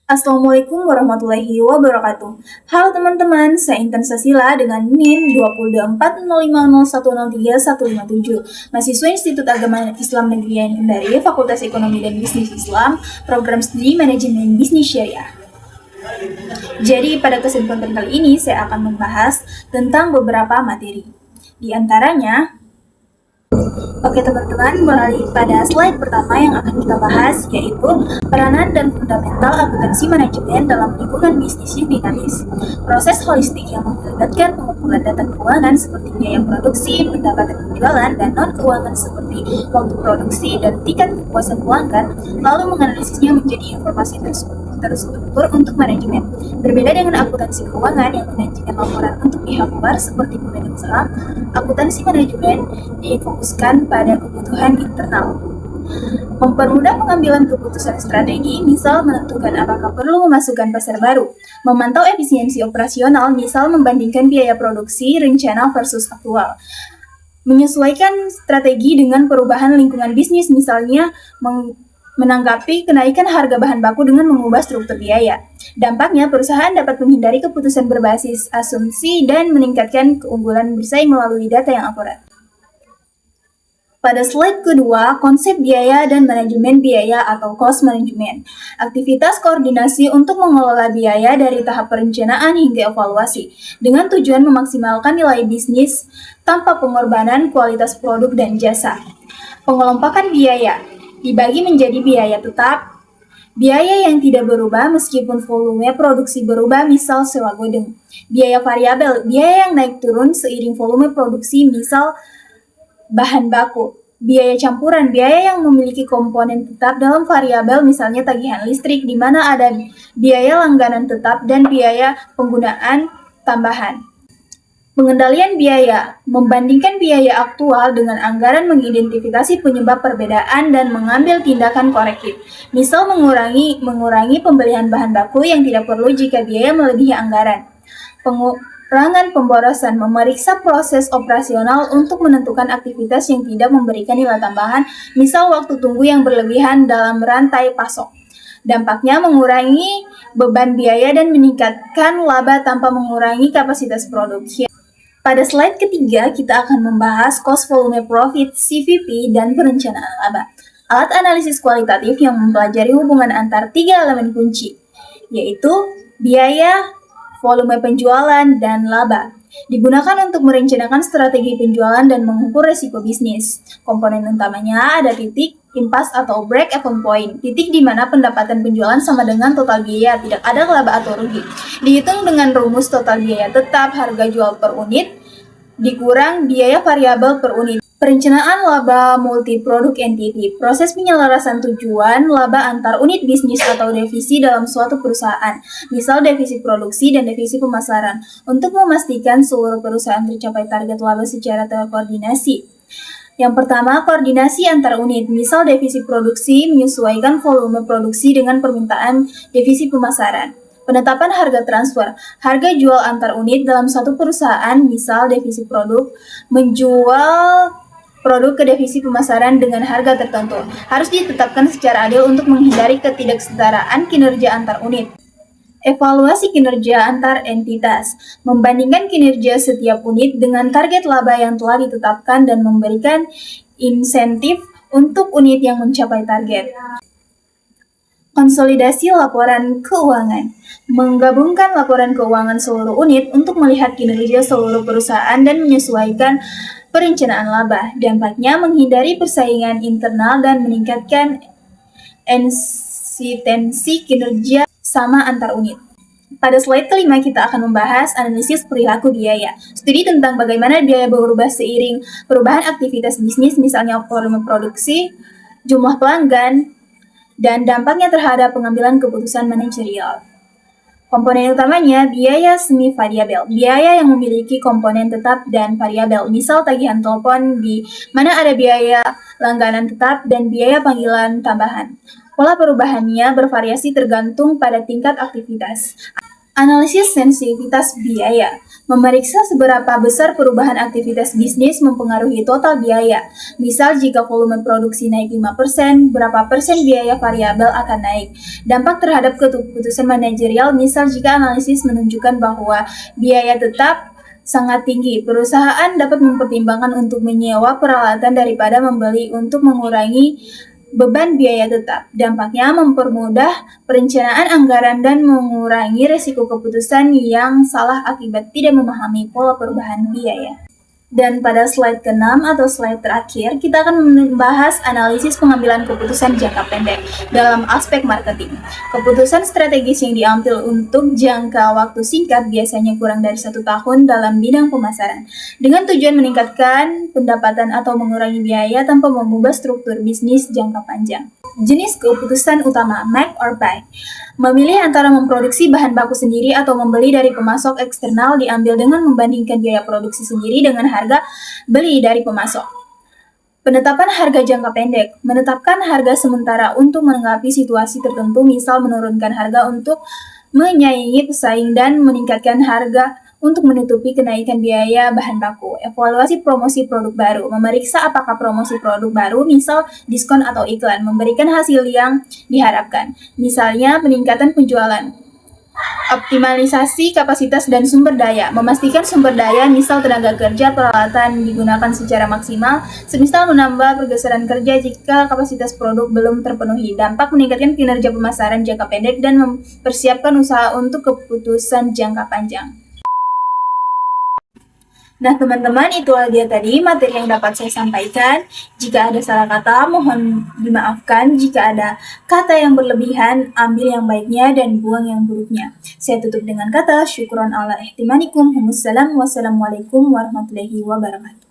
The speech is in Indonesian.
Assalamualaikum warahmatullahi wabarakatuh. Halo teman-teman, saya Intan Sasila dengan NIM 2240501031157, mahasiswa Institut Agama Islam Negeri Kendari, Fakultas Ekonomi dan Bisnis Islam, Program Studi Manajemen Bisnis Syariah. Jadi pada kesempatan kali ini saya akan membahas tentang beberapa materi. Di antaranya, oke teman-teman, beralih pada slide pertama yang akan kita bahas, yaitu peranan dan fundamental akuntansi manajemen dalam lingkungan bisnis yang dinamis. Proses holistik yang melibatkan pengumpulan data keuangan seperti biaya produksi, pendapatan penjualan, dan non-keuangan seperti waktu produksi dan tingkat kepuasan pelanggan, lalu menganalisisnya menjadi informasi terstruktur untuk manajemen. Berbeda dengan akuntansi keuangan yang menyajikan laporan untuk pihak luar seperti pemegang saham, akuntansi manajemen difokuskan pada kebutuhan internal. Mempermudah pengambilan keputusan strategi, misal menentukan apakah perlu memasukkan pasar baru. Memantau efisiensi operasional, misal membandingkan biaya produksi, rencana versus aktual. Menyesuaikan strategi dengan perubahan lingkungan bisnis, misalnya menanggapi kenaikan harga bahan baku dengan mengubah struktur biaya. Dampaknya, perusahaan dapat menghindari keputusan berbasis asumsi dan meningkatkan keunggulan bersaing melalui data yang akurat. Pada slide kedua, konsep biaya dan manajemen biaya atau cost management. Aktivitas koordinasi untuk mengelola biaya dari tahap perencanaan hingga evaluasi, dengan tujuan memaksimalkan nilai bisnis tanpa pengorbanan kualitas produk dan jasa. Pengelompokan biaya dibagi menjadi biaya tetap, biaya yang tidak berubah meskipun volume produksi berubah, misal sewa gudang. Biaya variabel, biaya yang naik turun seiring volume produksi, misal bahan baku. Biaya campuran, biaya yang memiliki komponen tetap dalam variabel, misalnya tagihan listrik, di mana ada biaya langganan tetap dan biaya penggunaan tambahan. Pengendalian biaya, membandingkan biaya aktual dengan anggaran, mengidentifikasi penyebab perbedaan dan mengambil tindakan korektif. Misal mengurangi pembelian bahan baku yang tidak perlu jika biaya melebihi anggaran. Pengurangan pemborosan, memeriksa proses operasional untuk menentukan aktivitas yang tidak memberikan nilai tambahan, misal waktu tunggu yang berlebihan dalam rantai pasok. Dampaknya mengurangi beban biaya dan meningkatkan laba tanpa mengurangi kapasitas produksi. Pada slide ketiga, kita akan membahas cost volume profit, CVP, dan perencanaan laba. Alat analisis kualitatif yang mempelajari hubungan antar tiga elemen kunci, yaitu biaya, volume penjualan, dan laba. Digunakan untuk merencanakan strategi penjualan dan mengukur resiko bisnis. Komponen utamanya ada titik, impas atau break-even point, titik di mana pendapatan penjualan sama dengan total biaya, tidak ada laba atau rugi. Dihitung dengan rumus total biaya tetap, harga jual per unit, dikurang biaya variabel per unit. Perencanaan laba multi-produk entity, proses penyelarasan tujuan laba antar unit bisnis atau divisi dalam suatu perusahaan, misal divisi produksi dan divisi pemasaran, untuk memastikan seluruh perusahaan tercapai target laba secara terkoordinasi. Yang pertama, koordinasi antar unit, misal divisi produksi menyesuaikan volume produksi dengan permintaan divisi pemasaran. Penetapan harga transfer, harga jual antar unit dalam satu perusahaan, misal divisi produk menjual produk ke divisi pemasaran dengan harga tertentu, harus ditetapkan secara adil untuk menghindari ketidaksetaraan kinerja antar unit. Evaluasi kinerja antar entitas, membandingkan kinerja setiap unit dengan target laba yang telah ditetapkan dan memberikan insentif untuk unit yang mencapai target. Konsolidasi laporan keuangan, menggabungkan laporan keuangan seluruh unit untuk melihat kinerja seluruh perusahaan dan menyesuaikan perencanaan laba. Dampaknya menghindari persaingan internal dan meningkatkan eksistensi kinerja sama antar unit. Pada slide kelima, kita akan membahas analisis perilaku biaya. Studi tentang bagaimana biaya berubah seiring perubahan aktivitas bisnis, misalnya volume produksi, jumlah pelanggan, dan dampaknya terhadap pengambilan keputusan manajerial. Komponen utamanya biaya semi variabel, biaya yang memiliki komponen tetap dan variabel, misal tagihan telepon di mana ada biaya langganan tetap dan biaya panggilan tambahan. Pola perubahannya bervariasi tergantung pada tingkat aktivitas. Analisis sensitivitas biaya, Memeriksa seberapa besar perubahan aktivitas bisnis mempengaruhi total biaya. Misal jika volume produksi naik 5%, berapa persen biaya variabel akan naik. Dampak terhadap keputusan manajerial, misal jika analisis menunjukkan bahwa biaya tetap sangat tinggi, perusahaan dapat mempertimbangkan untuk menyewa peralatan daripada membeli untuk mengurangi beban biaya tetap. Dampaknya mempermudah perencanaan anggaran dan mengurangi risiko keputusan yang salah akibat tidak memahami pola perubahan biaya. Dan pada slide ke-6 atau slide terakhir, kita akan membahas analisis pengambilan keputusan jangka pendek dalam aspek marketing. Keputusan strategis yang diambil untuk jangka waktu singkat biasanya kurang dari 1 tahun dalam bidang pemasaran, dengan tujuan meningkatkan pendapatan atau mengurangi biaya tanpa mengubah struktur bisnis jangka panjang. Jenis keputusan utama, make or buy. Memilih antara memproduksi bahan baku sendiri atau membeli dari pemasok eksternal diambil dengan membandingkan biaya produksi sendiri dengan harga beli dari pemasok. Penetapan harga jangka pendek. Menetapkan harga sementara untuk menanggapi situasi tertentu, misal menurunkan harga untuk menyaingi pesaing dan meningkatkan harga untuk menutupi kenaikan biaya bahan baku. Evaluasi promosi produk baru. Memeriksa apakah promosi produk baru, misal diskon atau iklan, memberikan hasil yang diharapkan. Misalnya peningkatan penjualan. Optimalisasi kapasitas dan sumber daya. Memastikan sumber daya, misal tenaga kerja, peralatan digunakan secara maksimal, semisal menambah pergeseran kerja jika kapasitas produk belum terpenuhi. Dampak meningkatkan kinerja pemasaran jangka pendek dan mempersiapkan usaha untuk keputusan jangka panjang. Nah teman-teman, itulah dia tadi materi yang dapat saya sampaikan. Jika ada salah kata, mohon dimaafkan. Jika ada kata yang berlebihan, ambil yang baiknya dan buang yang buruknya. Saya tutup dengan kata syukron ala ihtimanikum. Wassalamualaikum warahmatullahi wabarakatuh.